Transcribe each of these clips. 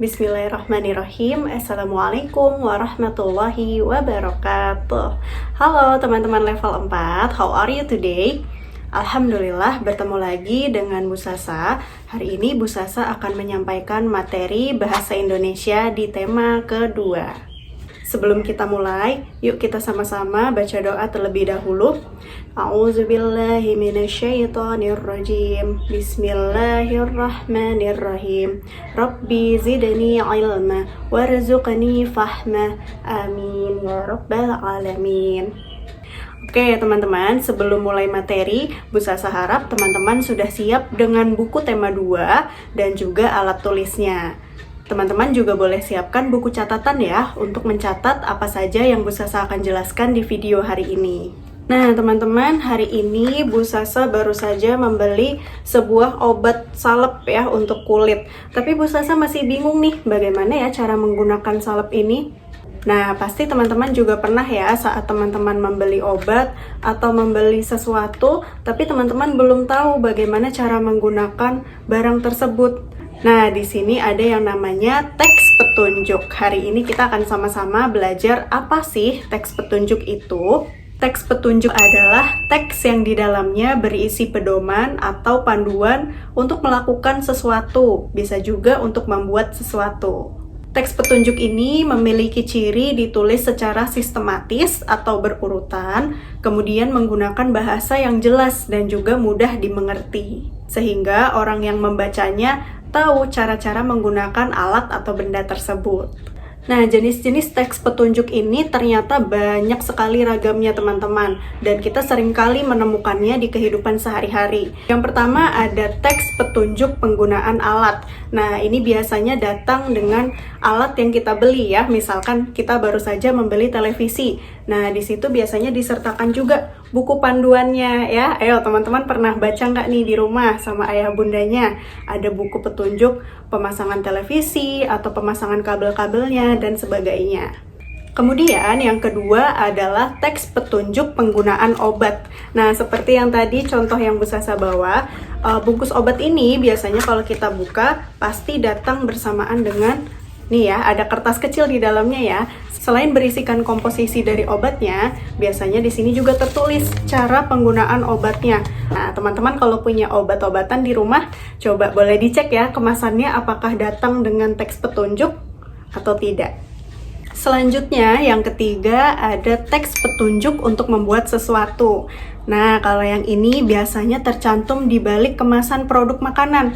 Bismillahirrahmanirrahim. Assalamualaikum warahmatullahi wabarakatuh. Halo teman-teman level 4, how are you today? Alhamdulillah bertemu lagi dengan Bu Sasa. Hari ini Bu Sasa akan menyampaikan materi bahasa Indonesia di tema kedua. Sebelum kita mulai, yuk kita sama-sama baca doa terlebih dahulu. A'udzubillahi minasyaitonirrajim. Bismillahirrahmanirrahim. Rabbi zidni ilma warzuqni fahma. Amin ya rabbal alamin. Oke teman-teman, sebelum mulai materi, Bu Sasa harap teman-teman sudah siap dengan buku tema 2 dan juga alat tulisnya. Teman-teman juga boleh siapkan buku catatan ya, untuk mencatat apa saja yang Bu Sasa akan jelaskan di video hari ini. Nah teman-teman, hari ini Bu Sasa baru saja membeli sebuah obat salep ya untuk kulit. Tapi Bu Sasa masih bingung nih, bagaimana ya cara menggunakan salep ini? Nah, pasti teman-teman juga pernah ya saat teman-teman membeli obat atau membeli sesuatu, tapi teman-teman belum tahu bagaimana cara menggunakan barang tersebut. Nah, di sini ada yang namanya teks petunjuk. Hari ini kita akan sama-sama belajar apa sih teks petunjuk itu. Teks petunjuk adalah teks yang di dalamnya berisi pedoman atau panduan untuk melakukan sesuatu, bisa juga untuk membuat sesuatu. Teks petunjuk ini memiliki ciri ditulis secara sistematis atau berurutan, kemudian menggunakan bahasa yang jelas dan juga mudah dimengerti, sehingga orang yang membacanya tahu cara-cara menggunakan alat atau benda tersebut. Nah, jenis-jenis teks petunjuk ini ternyata banyak sekali ragamnya teman-teman, dan kita seringkali menemukannya di kehidupan sehari-hari. Yang pertama ada teks petunjuk penggunaan alat. Nah, ini biasanya datang dengan alat yang kita beli ya, misalkan kita baru saja membeli televisi. Nah, di situ biasanya disertakan juga buku panduannya ya. Ayo teman-teman pernah baca nggak nih di rumah sama ayah bundanya? Ada buku petunjuk pemasangan televisi atau pemasangan kabel-kabelnya dan sebagainya. Kemudian yang kedua adalah teks petunjuk penggunaan obat. Nah, seperti yang tadi contoh yang Bu Sasa bawa, bungkus obat ini biasanya kalau kita buka pasti datang bersamaan dengan nih ya, ada kertas kecil di dalamnya ya. Selain berisikan komposisi dari obatnya, biasanya di sini juga tertulis cara penggunaan obatnya. Nah, teman-teman kalau punya obat-obatan di rumah, coba boleh dicek ya kemasannya apakah datang dengan teks petunjuk atau tidak. Selanjutnya, yang ketiga ada teks petunjuk untuk membuat sesuatu. Nah, kalau yang ini biasanya tercantum di balik kemasan produk makanan.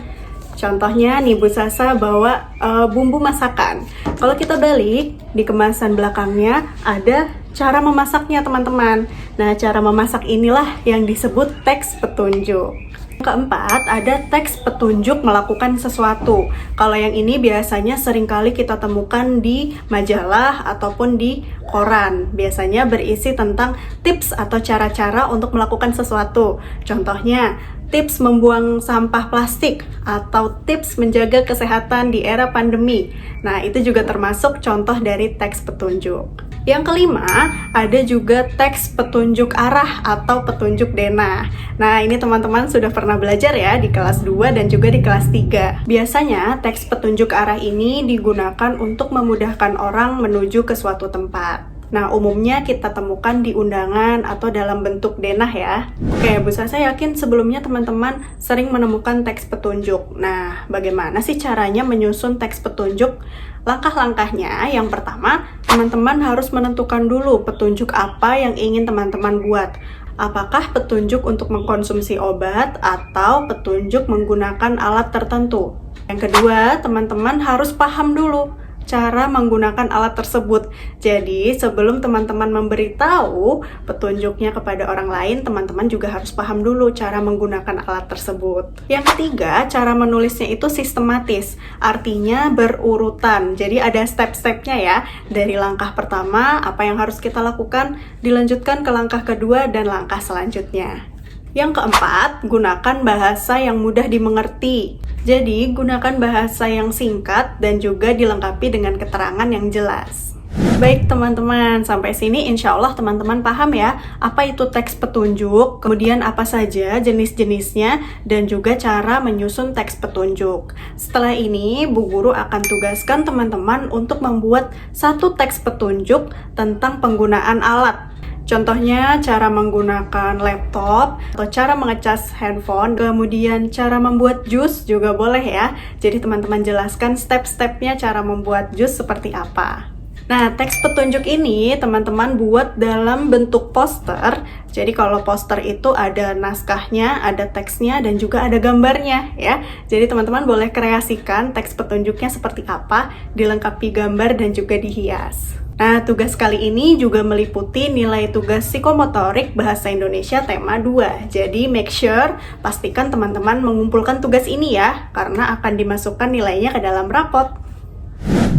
Contohnya nih Bu Sasa bawa bumbu masakan. Kalau kita balik, di kemasan belakangnya ada cara memasaknya teman-teman. Nah, cara memasak inilah yang disebut teks petunjuk. Keempat, ada teks petunjuk melakukan sesuatu. Kalau yang ini biasanya seringkali kita temukan di majalah ataupun di koran. Biasanya berisi tentang tips atau cara-cara untuk melakukan sesuatu. Contohnya, tips membuang sampah plastik atau tips menjaga kesehatan di era pandemi. Nah, itu juga termasuk contoh dari teks petunjuk. Yang kelima, ada juga teks petunjuk arah atau petunjuk denah. Nah, ini teman-teman sudah pernah belajar ya di kelas 2 dan juga di kelas 3. Biasanya, teks petunjuk arah ini digunakan untuk memudahkan orang menuju ke suatu tempat. Nah, umumnya kita temukan di undangan atau dalam bentuk denah ya. Oke, Bu Sasa yakin sebelumnya teman-teman sering menemukan teks petunjuk. Nah, bagaimana sih caranya menyusun teks petunjuk? Langkah-langkahnya, yang pertama, teman-teman harus menentukan dulu petunjuk apa yang ingin teman-teman buat. Apakah petunjuk untuk mengkonsumsi obat atau petunjuk menggunakan alat tertentu? Yang kedua, teman-teman harus paham dulu cara menggunakan alat tersebut. Jadi, sebelum teman-teman memberitahu petunjuknya kepada orang lain, teman-teman juga harus paham dulu cara menggunakan alat tersebut. Yang ketiga, cara menulisnya itu sistematis, artinya berurutan. Jadi, ada step-stepnya ya. Dari langkah pertama, apa yang harus kita lakukan, dilanjutkan ke langkah kedua dan langkah selanjutnya. Yang keempat, gunakan bahasa yang mudah dimengerti. Jadi, gunakan bahasa yang singkat dan juga dilengkapi dengan keterangan yang jelas. Baik teman-teman, sampai sini insya Allah teman-teman paham ya apa itu teks petunjuk, kemudian apa saja jenis-jenisnya, dan juga cara menyusun teks petunjuk. Setelah ini, Bu Guru akan tugaskan teman-teman untuk membuat satu teks petunjuk tentang penggunaan alat. Contohnya cara menggunakan laptop atau cara mengecas handphone, kemudian cara membuat jus juga boleh ya. Jadi teman-teman jelaskan step-stepnya cara membuat jus seperti apa. Nah, teks petunjuk ini teman-teman buat dalam bentuk poster. Jadi kalau poster itu ada naskahnya, ada teksnya, dan juga ada gambarnya ya. Jadi teman-teman boleh kreasikan teks petunjuknya seperti apa, dilengkapi gambar dan juga dihias. Nah, tugas kali ini juga meliputi nilai tugas psikomotorik Bahasa Indonesia tema 2. Jadi make sure, pastikan teman-teman mengumpulkan tugas ini ya, karena akan dimasukkan nilainya ke dalam rapot.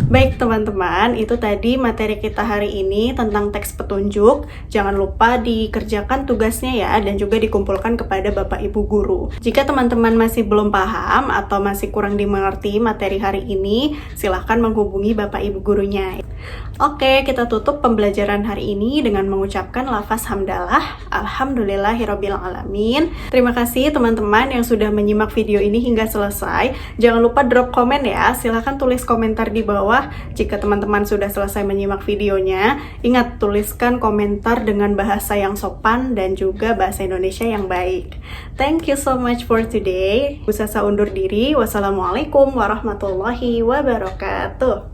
Baik teman-teman, itu tadi materi kita hari ini tentang teks petunjuk. Jangan lupa dikerjakan tugasnya ya, dan juga dikumpulkan kepada Bapak Ibu Guru. Jika teman-teman masih belum paham atau masih kurang dimengerti materi hari ini, silahkan menghubungi Bapak Ibu Gurunya. Oke, kita tutup pembelajaran hari ini dengan mengucapkan lafaz hamdalah. Alhamdulillahirrabbilalamin. Terima kasih teman-teman yang sudah menyimak video ini hingga selesai. Jangan lupa drop komen ya, silahkan tulis komentar di bawah jika teman-teman sudah selesai menyimak videonya. Ingat, tuliskan komentar dengan bahasa yang sopan dan juga bahasa Indonesia yang baik. Thank you so much for today. Bu Sasa undur diri. Wassalamualaikum warahmatullahi wabarakatuh.